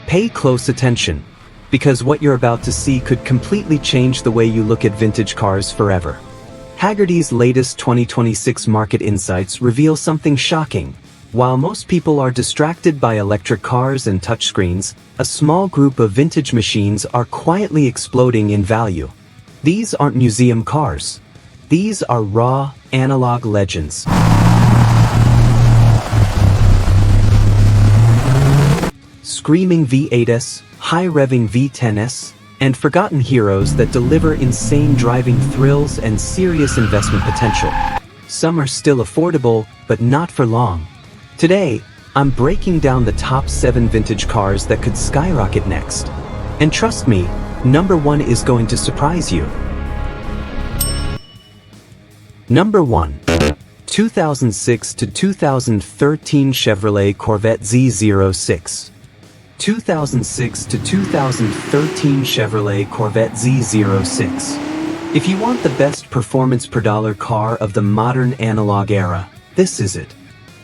Pay close attention, because what you're about to see could completely change the way you look at vintage cars forever. Hagerty's latest 2026 market insights reveal something shocking. While most people are distracted by electric cars and touchscreens, a small group of vintage machines are quietly exploding in value. These aren't museum cars. These are raw, analog legends. Screaming V8s, high-revving V10s, and forgotten heroes that deliver insane driving thrills and serious investment potential. Some are still affordable, but not for long. Today, I'm breaking down the top 7 vintage cars that could skyrocket next. And trust me, number 1 is going to surprise you. Number 1. 2006 to 2013 Chevrolet Corvette Z06. 2006 to 2013 Chevrolet Corvette Z06. If you want the best performance per dollar car of the modern analog era, this is it.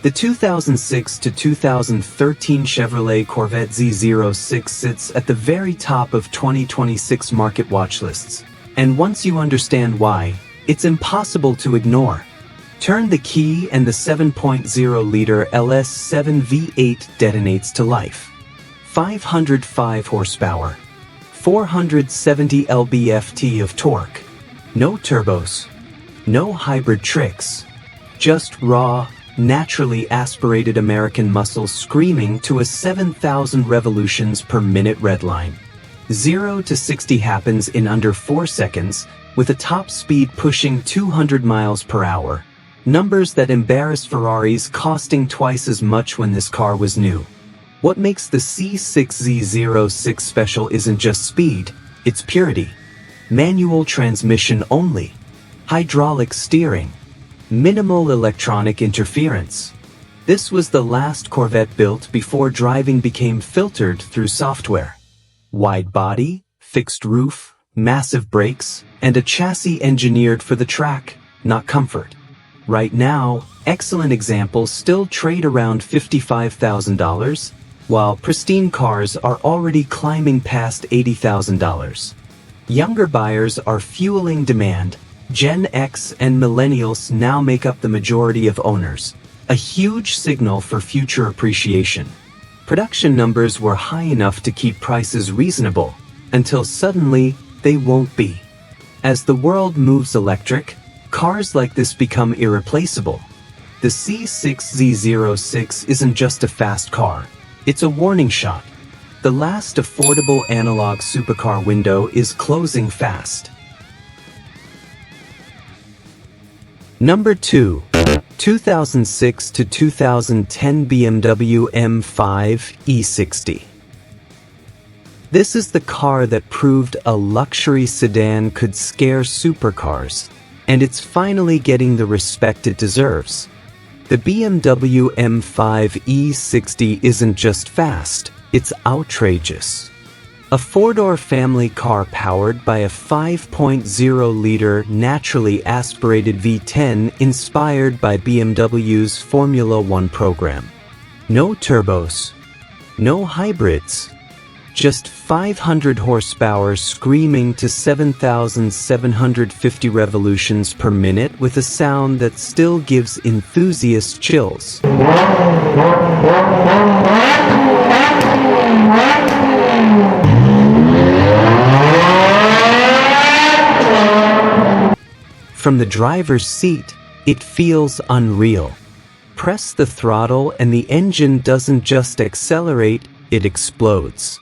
The 2006 to 2013 Chevrolet Corvette Z06 sits at the very top of 2026 market watch lists. And once you understand why, it's impossible to ignore. Turn the key and the 7.0-liter LS7 V8 detonates to life. 505 horsepower, 470 lb-ft of torque. No turbos, no hybrid tricks, just raw, naturally aspirated American muscle screaming to a 7,000 revolutions per minute redline. 0 to 60 happens in under 4 seconds, with a top speed pushing 200 miles per hour. Numbers that embarrass Ferraris, costing twice as much when this car was new. What makes the C6Z06 special isn't just speed, it's purity. Manual transmission only. Hydraulic steering. Minimal electronic interference. This was the last Corvette built before driving became filtered through software. Wide body, fixed roof, massive brakes, and a chassis engineered for the track, not comfort. Right now, excellent examples still trade around $55,000, while pristine cars are already climbing past $80,000. Younger buyers are fueling demand. Gen X and millennials now make up the majority of owners, a huge signal for future appreciation. Production numbers were high enough to keep prices reasonable, until suddenly they won't be. As the world moves electric, cars like this become irreplaceable. The C6Z06 isn't just a fast car, it's a warning shot. The last affordable analog supercar window is closing fast. Number 2. 2006 to 2010 BMW M5 E60. This is the car that proved a luxury sedan could scare supercars, and it's finally getting the respect it deserves. The BMW M5 E60 isn't just fast, it's outrageous. A four-door family car powered by a 5.0-liter naturally aspirated V10 inspired by BMW's Formula One program. No turbos, no hybrids, just 500 horsepower screaming to 7,750 revolutions per minute with a sound that still gives enthusiasts chills. From the driver's seat, it feels unreal. Press the throttle and the engine doesn't just accelerate, it explodes.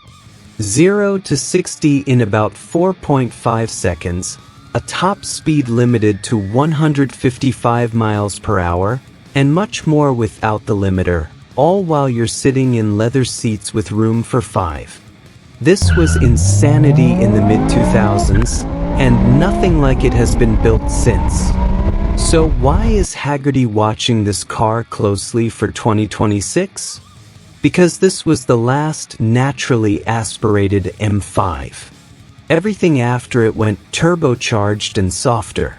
0 to 60 in about 4.5 seconds, a top speed limited to 155 miles per hour, and much more without the limiter, all while you're sitting in leather seats with room for 5. This was insanity in the mid-2000s, and nothing like it has been built since. So why is Hagerty watching this car closely for 2026? Because this was the last naturally aspirated M5. Everything after it went turbocharged and softer.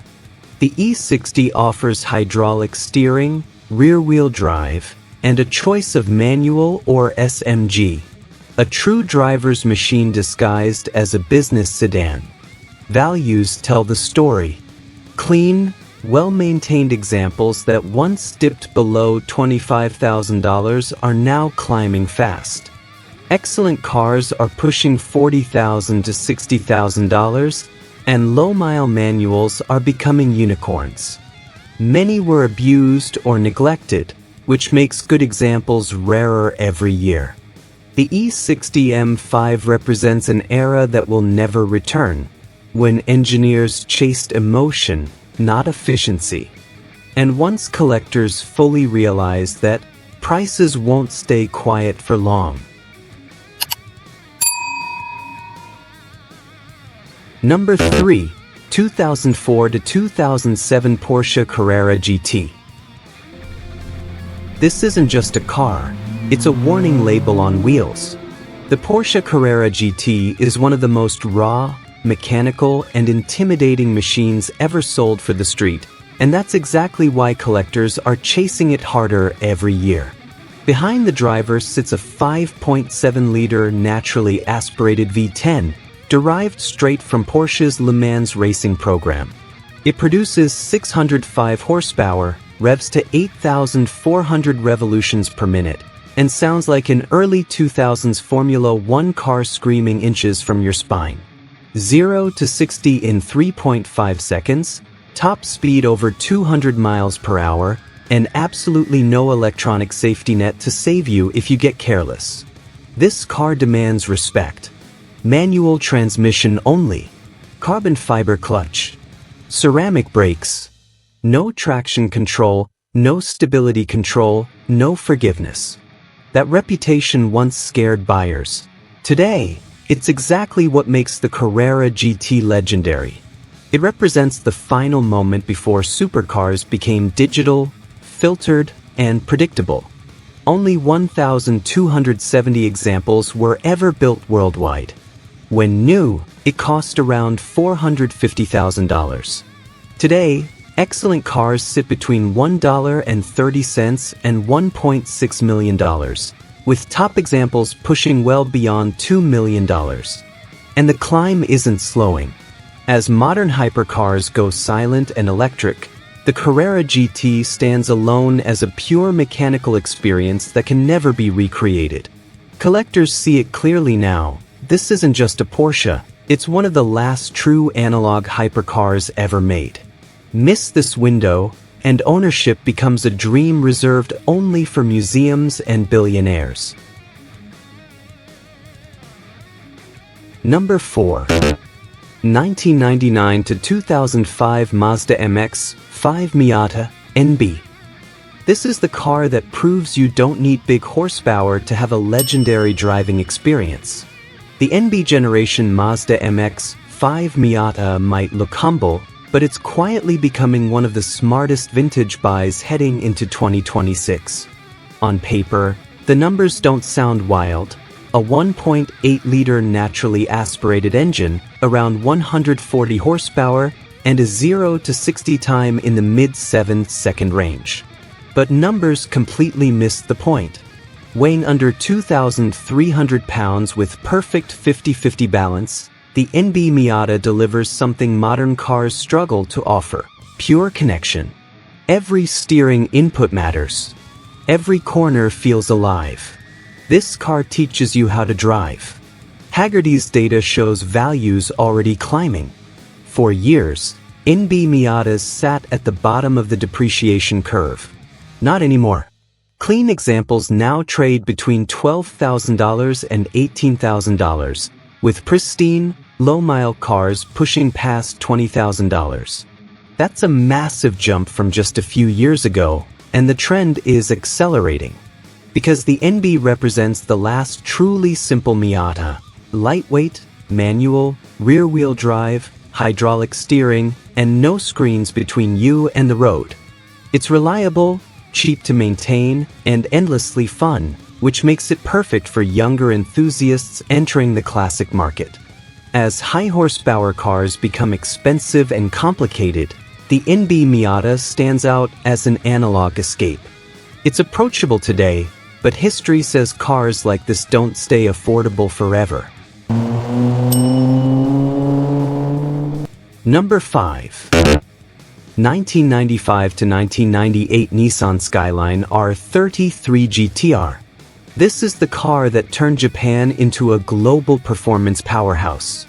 The E60 offers hydraulic steering, rear-wheel drive, and a choice of manual or SMG. A true driver's machine disguised as a business sedan. Values tell the story. Clean, well-maintained examples that once dipped below $25,000 are now climbing fast. Excellent cars are pushing $40,000 to $60,000, and low-mile manuals are becoming unicorns. Many were abused or neglected, which makes good examples rarer every year. The E60 M5 represents an era that will never return, when engineers chased emotion, not efficiency. And once collectors fully realized that prices won't stay quiet for long. Number 3. 2004 to 2007 Porsche Carrera GT. This isn't just a car, it's a warning label on wheels. The Porsche Carrera GT is one of the most raw, mechanical, and intimidating machines ever sold for the street, and that's exactly why collectors are chasing it harder every year. Behind the driver sits a 5.7-liter naturally aspirated V10, derived straight from Porsche's Le Mans racing program. It produces 605 horsepower, revs to 8,400 revolutions per minute, and sounds like an early 2000s Formula One car screaming inches from your spine. 0 to 60 in 3.5 seconds, top speed over 200 miles per hour, and absolutely no electronic safety net to save you if you get careless. This car demands respect. Manual transmission only, carbon fiber clutch, ceramic brakes, no traction control, no stability control, no forgiveness. That reputation once scared buyers. Today, it's exactly what makes the Carrera GT legendary. It represents the final moment before supercars became digital, filtered, and predictable. Only 1,270 examples were ever built worldwide. When new, it cost around $450,000. Today, excellent cars sit between $1.30 and $1.6 million, with top examples pushing well beyond $2 million. And the climb isn't slowing. As modern hypercars go silent and electric, the Carrera GT stands alone as a pure mechanical experience that can never be recreated. Collectors see it clearly now. This isn't just a Porsche, it's one of the last true analog hypercars ever made. Miss this window, and ownership becomes a dream reserved only for museums and billionaires. Number 4. 1999 to 2005 Mazda MX-5 Miata NB. This is the car that proves you don't need big horsepower to have a legendary driving experience. The NB generation Mazda MX-5 Miata might look humble, but it's quietly becoming one of the smartest vintage buys heading into 2026. On paper, the numbers don't sound wild. A 1.8-liter naturally aspirated engine, around 140 horsepower, and a 0 to 60 time in the mid-7-second range. But numbers completely missed the point. Weighing under 2,300 pounds with perfect 50-50 balance, the NB Miata delivers something modern cars struggle to offer: pure connection. Every steering input matters. Every corner feels alive. This car teaches you how to drive. Hagerty's data shows values already climbing. For years, NB Miatas sat at the bottom of the depreciation curve. Not anymore. Clean examples now trade between $12,000 and $18,000, with pristine, low-mile cars pushing past $20,000. That's a massive jump from just a few years ago, and the trend is accelerating. Because the NB represents the last truly simple Miata: lightweight, manual, rear-wheel drive, hydraulic steering, and no screens between you and the road. It's reliable, cheap to maintain, and endlessly fun, which makes it perfect for younger enthusiasts entering the classic market. As high-horsepower cars become expensive and complicated, the NB Miata stands out as an analog escape. It's approachable today, But history says cars like this don't stay affordable forever. Number 5. 1995 to 1998 Nissan Skyline R33 GTR. This is the car that turned Japan into a global performance powerhouse.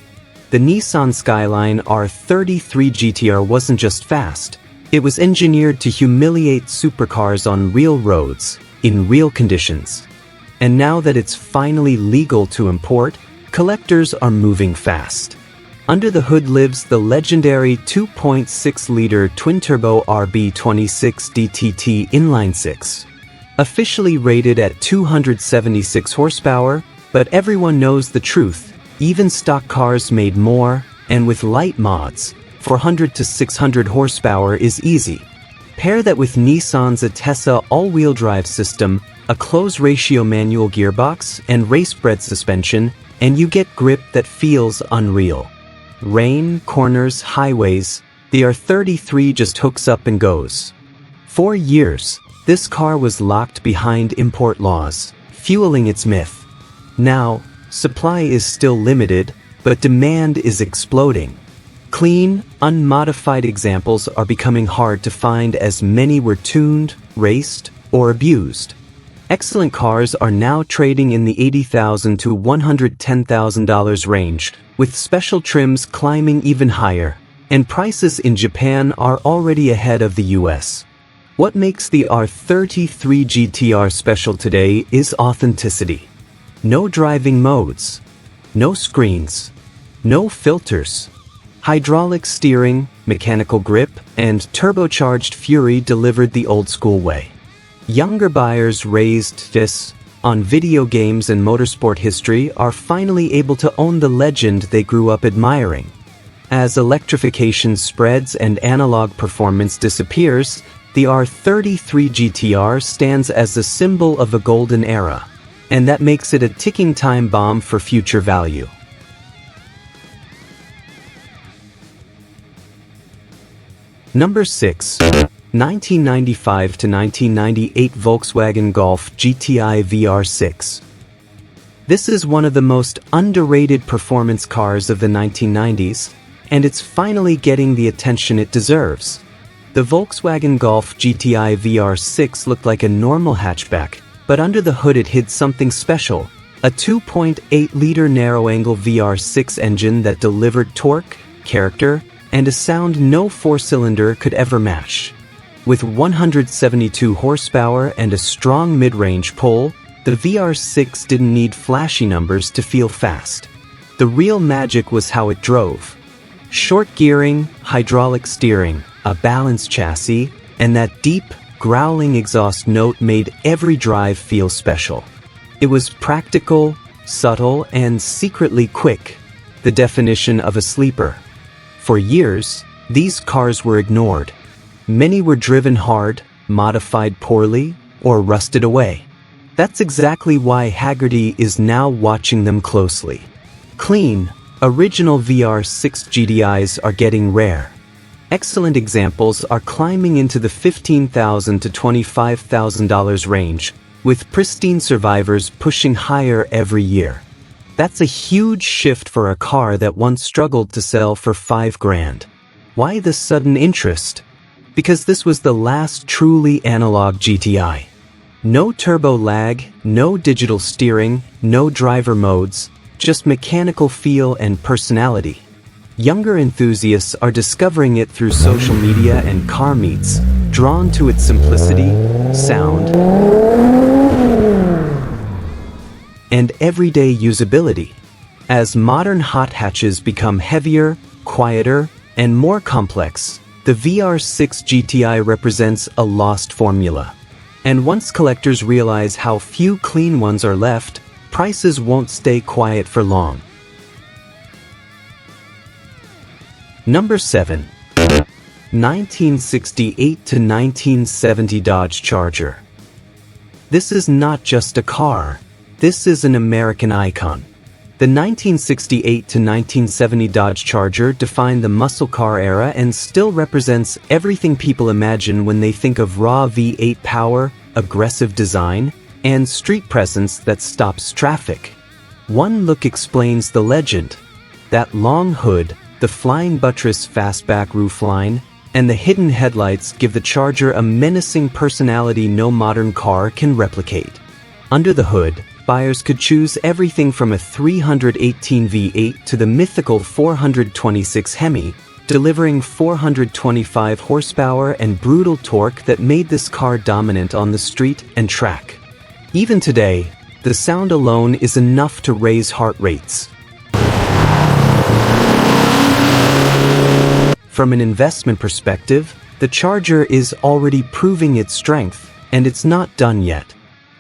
The Nissan Skyline R33 GTR wasn't just fast, it was engineered to humiliate supercars on real roads, in real conditions. And now that it's finally legal to import, collectors are moving fast. Under the hood lives the legendary 2.6-liter twin-turbo RB26 DTT inline-six. Officially rated at 276 horsepower, but everyone knows the truth. Even stock cars made more, and with light mods, 400 to 600 horsepower is easy. Pair that with Nissan's Atessa all-wheel drive system, a close-ratio manual gearbox, and race-bred suspension, and you get grip that feels unreal. Rain, corners, highways, the R33 just hooks up and goes. For years, this car was locked behind import laws, fueling its myth. Now, supply is still limited, but demand is exploding. Clean, unmodified examples are becoming hard to find as many were tuned, raced, or abused. Excellent cars are now trading in the $80,000 to $110,000 range, with special trims climbing even higher, and prices in Japan are already ahead of the US. What makes the R33 GTR special today is authenticity. No driving modes, no screens, no filters. Hydraulic steering, mechanical grip, and turbocharged fury delivered the old-school way. Younger buyers raised fists on video games and motorsport history are finally able to own the legend they grew up admiring. As electrification spreads and analog performance disappears, the R33 GTR stands as a symbol of a golden era, and that makes it a ticking time bomb for future value. Number 6. 1995 to 1998 Volkswagen Golf GTI VR6. This is one of the most underrated performance cars of the 1990s, and it's finally getting the attention it deserves. The Volkswagen Golf GTI VR6 looked like a normal hatchback, but under the hood it hid something special, a 2.8-liter narrow-angle VR6 engine that delivered torque, character, and a sound no four-cylinder could ever match. With 172 horsepower and a strong mid-range pull, the VR6 didn't need flashy numbers to feel fast. The real magic was how it drove. Short gearing, hydraulic steering, a balanced chassis, and that deep, growling exhaust note made every drive feel special. It was practical, subtle, and secretly quick, the definition of a sleeper. For years, these cars were ignored. Many were driven hard, modified poorly, or rusted away. That's exactly why Haggerty is now watching them closely. Clean, original VR6 GDIs are getting rare. Excellent examples are climbing into the $15,000 to $25,000 range, with pristine survivors pushing higher every year. That's a huge shift for a car that once struggled to sell for $5,000. Why the sudden interest? Because this was the last truly analog GTI. No turbo lag, no digital steering, no driver modes, just mechanical feel and personality. Younger enthusiasts are discovering it through social media and car meets, drawn to its simplicity, sound, and everyday usability. As modern hot hatches become heavier, quieter, and more complex, the VR6 GTI represents a lost formula. And once collectors realize how few clean ones are left, prices won't stay quiet for long. Number 7. 1968 to 1970 Dodge Charger. This is not just a car, this is an American icon. The 1968 to 1970 Dodge Charger defined the muscle car era and still represents everything people imagine when they think of raw V8 power, aggressive design, and street presence that stops traffic. One look explains the legend. That long hood, the flying buttress fastback roofline, and the hidden headlights give the Charger a menacing personality no modern car can replicate. Under the hood, buyers could choose everything from a 318 V8 to the mythical 426 Hemi, delivering 425 horsepower and brutal torque that made this car dominant on the street and track. Even today, the sound alone is enough to raise heart rates. From an investment perspective, the Charger is already proving its strength, and it's not done yet.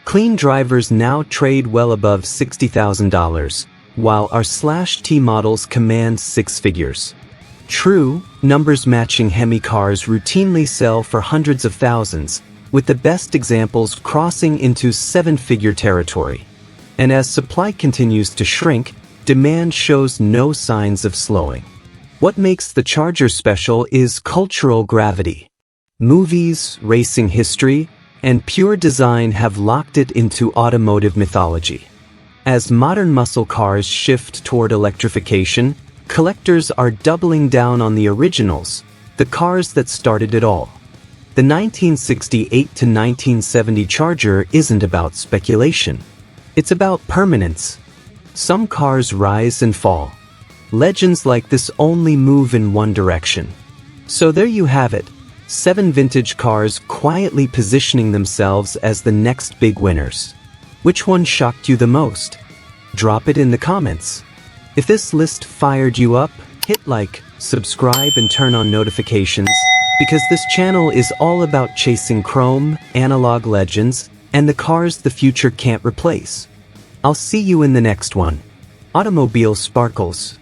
Clean drivers now trade well above $60,000, while our /T models command six figures. True, numbers-matching Hemi cars routinely sell for hundreds of thousands, with the best examples crossing into seven-figure territory. And as supply continues to shrink, demand shows no signs of slowing. What makes the Charger special is cultural gravity. Movies, racing history, and pure design have locked it into automotive mythology. As modern muscle cars shift toward electrification, collectors are doubling down on the originals, the cars that started it all. The 1968 to 1970 Charger isn't about speculation. It's about permanence. Some cars rise and fall. Legends like this only move in one direction. So there you have it, 7 vintage cars quietly positioning themselves as the next big winners. Which one shocked you the most? Drop it in the comments. If this list fired you up, hit like, subscribe and turn on notifications, because this channel is all about chasing chrome, analog legends, and the cars the future can't replace. I'll see you in the next one. Automobile Sparkles.